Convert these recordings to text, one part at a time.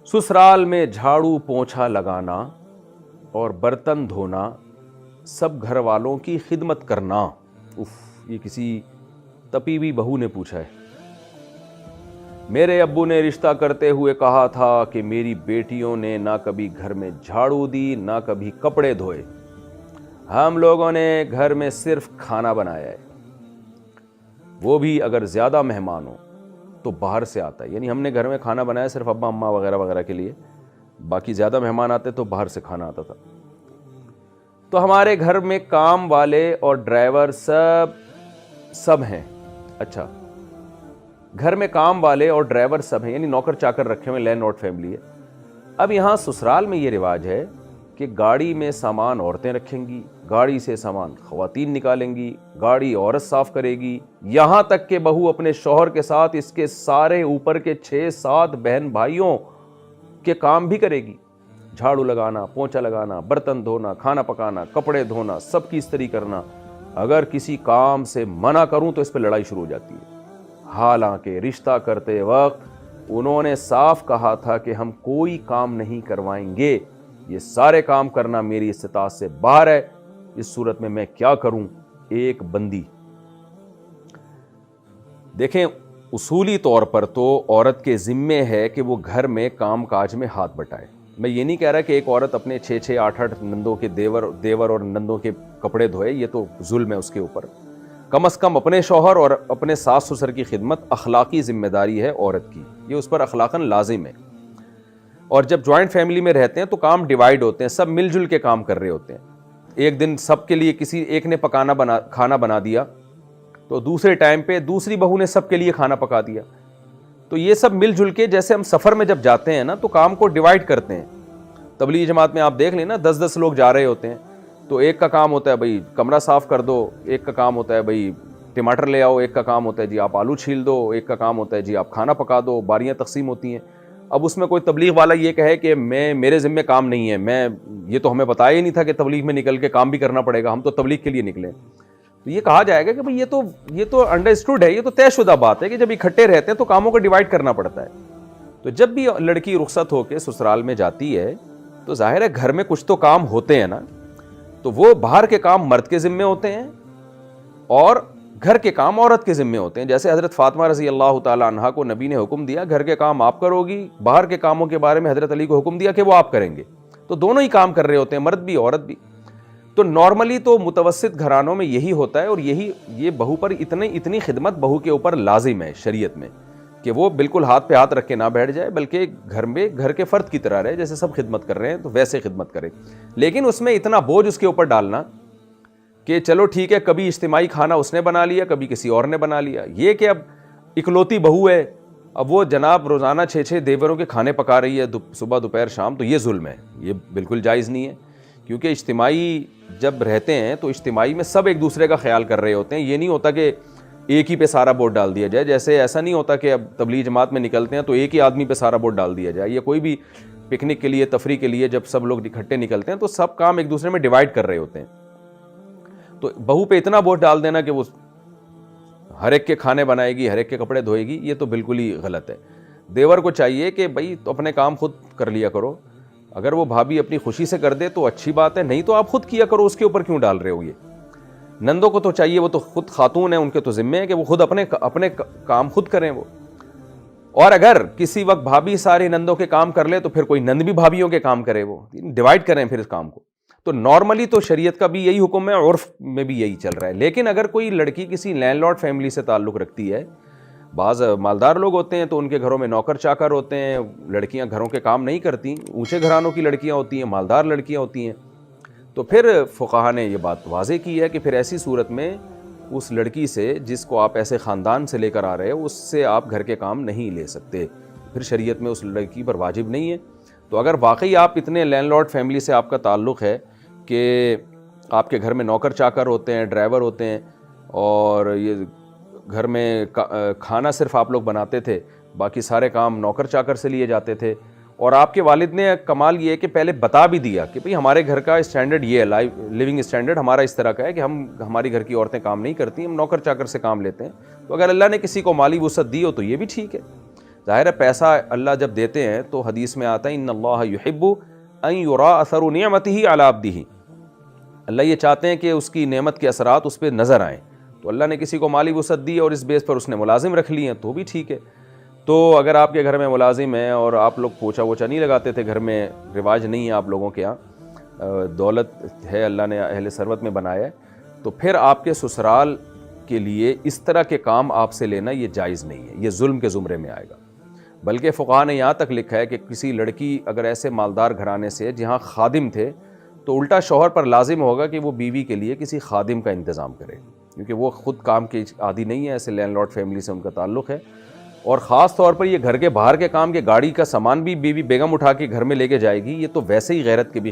ससुराल में झाड़ू पोंछा लगाना और बर्तन धोना, सब घर वालों की खिदमत करना। उफ, ये किसी तपी हुई बहू ने पूछा है। मेरे अब्बू ने रिश्ता करते हुए कहा था कि मेरी बेटियों ने ना कभी घर में झाड़ू दी, ना कभी कपड़े धोए। हम लोगों ने घर में सिर्फ खाना बनाया है, वो भी अगर ज्यादा मेहमान हो तो बाहर से आता है। यानी हमने घर में खाना बनाया सिर्फ अब्बा अम्मा वगैरह वगैरह के लिए, बाकी ज्यादा मेहमान आते तो बाहर से खाना आता था। तो हमारे घर में काम वाले और ड्राइवर सब हैं। अच्छा, घर में काम वाले और ड्राइवर सब हैं, यानी नौकर चाकर रखे हुए, लैंडलॉर्ड फैमिली है। अब यहाँ ससुराल में ये रिवाज है कि गाड़ी में सामान औरतें रखेंगी, गाड़ी से सामान खवातीन निकालेंगी, गाड़ी औरत साफ करेगी, यहाँ तक कि बहू अपने शौहर के साथ इसके सारे ऊपर के 6-7 बहन भाइयों के काम भी करेगी। झाड़ू लगाना, पोंछा लगाना, बर्तन धोना, खाना पकाना, कपड़े धोना, सबकी इस्त्री करना। अगर किसी काम से मना करूं तो इस पर लड़ाई शुरू हो जाती है। हालांकि रिश्ता करते वक्त उन्होंने साफ कहा था कि हम कोई काम नहीं करवाएंगे, ये सारे काम करना मेरी इस्तिताअत से बाहर है। इस सूरत में मैं क्या करूं? एक बंदी। देखें, उसूली तौर पर तो औरत के जिम्मे है कि वो घर में काम काज में हाथ बटाए। मैं ये नहीं कह रहा कि एक औरत अपने 6-6, 8-8 नंदों के देवर और नंदों के कपड़े धोए, ये तो जुल्म है उसके ऊपर। कम से कम अपने शौहर और अपने सास ससुर की खिदमत अखलाकी जिम्मेदारी है औरत की, ये उस पर अखलाकन लाजिम है। और जब ज्वाइंट फैमिली में रहते हैं तो काम डिवाइड होते हैं, सब मिलजुल के काम कर रहे होते हैं। एक दिन सबके लिए किसी एक ने खाना बना दिया, तो दूसरे टाइम पे दूसरी बहू ने सबके लिए खाना पका दिया। तो ये सब मिलजुल के, जैसे हम सफ़र में जब जाते हैं ना तो काम को डिवाइड करते हैं। तबलीगी जमात में आप देख लेना, 10-10 लोग जा रहे होते हैं, तो एक का काम होता है भाई कमरा साफ कर दो, एक का काम होता है भाई टमाटर ले आओ, एक का काम होता है जी आप आलू छील दो, एक का काम होता है जी आप खाना पका दो। बारियां तकसीम होती हैं। अब उसमें कोई तबलीग वाला ये कहे कि मेरे ज़िम्मे काम नहीं है, ये तो हमें बताया ही नहीं था कि तबलीग में निकल के काम भी करना पड़ेगा, हम तो तबलीग के लिए निकले। तो ये कहा जाएगा कि भाई ये तो अंडरस्टूड है, ये तो तयशुदा बात है कि जब इकट्ठे रहते हैं तो कामों को डिवाइड करना पड़ता है। तो जब भी लड़की रुखसत होकर ससुराल में जाती है तो जाहिर है घर में कुछ तो काम होते हैं ना, तो वो बाहर के काम मर्द के जिम्मे होते हैं और घर के काम औरत के जिम्मे होते हैं। जैसे हजरत फातिमा रज़ी अल्लाह ताला अन्हा को नबी ने हुक्म दिया घर के काम आप करोगी, बाहर के कामों के बारे में हजरत अली को हुक्म दिया कि वो आप करेंगे। तो दोनों ही काम कर रहे होते हैं, मर्द भी औरत भी। तो नॉर्मली तो मुतवस्सित घरानों में यही होता है, और ये बहू पर इतनी खिदमत बहू के ऊपर लाजिम है शरीयत में कि वो बिल्कुल हाथ पे हाथ रख के ना बैठ जाए, बल्कि घर के फ़र्द की तरह रहे। जैसे सब खिदमत कर रहे हैं तो वैसे खिदमत करे, लेकिन उसमें इतना बोझ उसके ऊपर डालना कि चलो ठीक है, कभी इज्तिमाई खाना उसने बना लिया, कभी किसी और ने बना लिया। ये कि अब इकलौती बहू है, अब वो जनाब रोज़ाना 6-6 देवरों के खाने पका रही है, सुबह दोपहर शाम, तो ये जुल्म है, ये बिल्कुल जायज़ नहीं है। क्योंकि इज्तिमाई जब रहते हैं तो इज्तिमाई में सब एक दूसरे का ख्याल कर रहे होते हैं। ये नहीं होता कि एक ही पे सारा बोझ डाल दिया जाए। जैसे ऐसा नहीं होता कि अब तबलीग जमात में निकलते हैं तो एक ही आदमी पे सारा बोझ डाल दिया जाए। ये कोई भी पिकनिक के लिए, तफरी के लिए जब सब लोग इकट्ठे निकलते हैं तो सब काम एक दूसरे में डिवाइड कर रहे होते हैं। तो बहू पे इतना बोझ डाल देना कि वो हर एक के खाने बनाएगी, हर एक के कपड़े धोएगी, ये तो बिल्कुल ही गलत है। देवर को चाहिए कि भाई तो अपने काम खुद कर लिया करो। अगर वो भाभी अपनी खुशी से कर दे तो अच्छी बात है, नहीं तो आप खुद किया करो, उसके ऊपर क्यों डाल रहे हो। ये नंदों को तो चाहिए, वो तो खुद खातून है, उनके तो जिम्मे है कि वो खुद अपने काम खुद करें वो। और अगर किसी वक्त भाभी सारे नंदों के काम कर ले तो फिर कोई नंद भी भाभीयों के काम करे, वो डिवाइड करें फिर इस काम को। तो नॉर्मली तो शरीयत का भी यही हुक्म है, उर्फ में भी यही चल रहा है। लेकिन अगर कोई लड़की किसी लैंडलॉर्ड फैमिली से ताल्लुक़ रखती है, बाज़ मालदार लोग होते हैं तो उनके घरों में नौकर चाकर होते हैं, लड़कियां घरों के काम नहीं करती, ऊंचे घरानों की लड़कियां होती हैं, मालदार लड़कियां होती हैं, तो फिर फुक़हा ने ये बात वाज़े की है कि फिर ऐसी सूरत में उस लड़की से, जिसको आप ऐसे ख़ानदान से लेकर आ रहे हो, उससे आप घर के काम नहीं ले सकते। फिर शरीयत में उस लड़की पर वाजिब नहीं है। तो अगर वाकई आप इतने लैंडलॉर्ड फैमिली से आपका ताल्लुक़ है कि आपके घर में नौकर चाकर होते हैं, ड्राइवर होते हैं, और ये घर में खाना सिर्फ आप लोग बनाते थे, बाकी सारे काम नौकर चाकर से लिए जाते थे, اور آپ کے والد نے کمال یہ ہے کہ پہلے بتا بھی دیا کہ بھئی ہمارے گھر کا اسٹینڈرڈ یہ ہے، لیونگ اسٹینڈرڈ ہمارا اس طرح کا ہے کہ ہماری گھر کی عورتیں کام نہیں کرتی، ہم نوکر چاکر سے کام لیتے ہیں. تو اگر اللہ نے کسی کو مالی وسعت دی ہو تو یہ بھی ٹھیک ہے. ظاہر ہے پیسہ اللہ جب دیتے ہیں تو حدیث میں آتا ہے ان اللہ یحب ان یرا اثر نعمتہ علی عبدہ، اللہ یہ چاہتے ہیں کہ اس کی نعمت کے اثرات اس پہ نظر آئیں. تو اللہ نے کسی کو مالی وسعت دی اور اس بیس پر اس نے ملازم رکھ لی ہیں تو بھی ٹھیک ہے. تو اگر آپ کے گھر میں ملازم ہیں اور آپ لوگ پوچھا ووچھا نہیں لگاتے تھے، گھر میں رواج نہیں ہے آپ لوگوں کے یہاں، دولت ہے اللہ نے اہل ثروت میں بنایا ہے، تو پھر آپ کے سسرال کے لیے اس طرح کے کام آپ سے لینا یہ جائز نہیں ہے، یہ ظلم کے زمرے میں آئے گا. بلکہ فقہاء نے یہاں تک لکھا ہے کہ کسی لڑکی اگر ایسے مالدار گھرانے سے جہاں خادم تھے تو الٹا شوہر پر لازم ہوگا کہ وہ بیوی کے لیے کسی خادم کا انتظام کرے، کیونکہ وہ خود کام کی عادی نہیں ہے، ایسے لینڈ لارڈ فیملی سے ان کا تعلق ہے. اور خاص طور پر یہ گھر کے باہر کے کام کے گاڑی کا سامان بھی بیگم اٹھا کے گھر میں لے کے جائے گی، یہ تو ویسے ہی غیرت کے بھی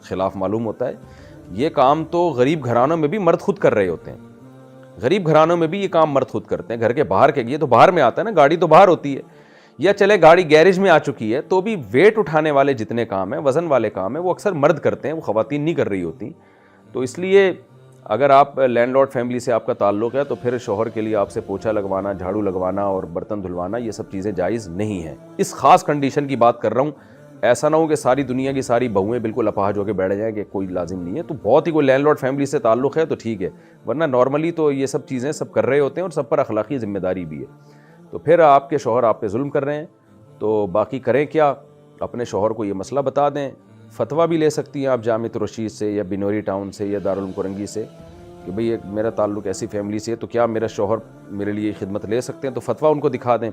خلاف معلوم ہوتا ہے. یہ کام تو غریب گھرانوں میں بھی مرد خود کر رہے ہوتے ہیں، غریب گھرانوں میں بھی یہ کام مرد خود کرتے ہیں. گھر کے باہر کے، یہ تو باہر میں آتا ہے نا، گاڑی تو باہر ہوتی ہے، یا چلے گاڑی گیرج میں آ چکی ہے تو بھی ویٹ اٹھانے والے جتنے کام ہیں، وزن والے کام ہیں، وہ اکثر مرد کرتے ہیں، وہ خواتین نہیں کر رہی ہوتی. تو اس لیے اگر آپ لینڈ لارڈ فیملی سے آپ کا تعلق ہے تو پھر شوہر کے لیے آپ سے پوچھا لگوانا، جھاڑو لگوانا اور برتن دھلوانا یہ سب چیزیں جائز نہیں ہیں. اس خاص کنڈیشن کی بات کر رہا ہوں، ایسا نہ ہو کہ ساری دنیا کی ساری بہویں بالکل اپاہج ہو کے بیٹھ جائیں کہ کوئی لازم نہیں ہے. تو بہت ہی کوئی لینڈ لارڈ فیملی سے تعلق ہے تو ٹھیک ہے، ورنہ نارملی تو یہ سب چیزیں سب کر رہے ہوتے ہیں اور سب پر اخلاقی ذمہ داری بھی ہے. تو پھر آپ کے شوہر آپ پہ ظلم کر رہے ہیں تو باقی کریں کیا؟ اپنے شوہر کو یہ مسئلہ بتا دیں. فتویٰ بھی لے سکتی ہیں آپ جامعۃ الرشید سے یا بنوری ٹاؤن سے یا دارالعلوم کرنگی سے کہ بھئی میرا تعلق ایسی فیملی سے ہے تو کیا میرا شوہر میرے لیے خدمت لے سکتے ہیں؟ تو فتویٰ ان کو دکھا دیں.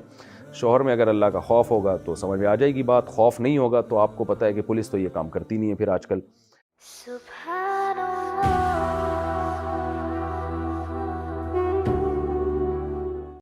شوہر میں اگر اللہ کا خوف ہوگا تو سمجھ میں آ جائے گی بات، خوف نہیں ہوگا تو آپ کو پتہ ہے کہ پولیس تو یہ کام کرتی نہیں ہے پھر آج کل.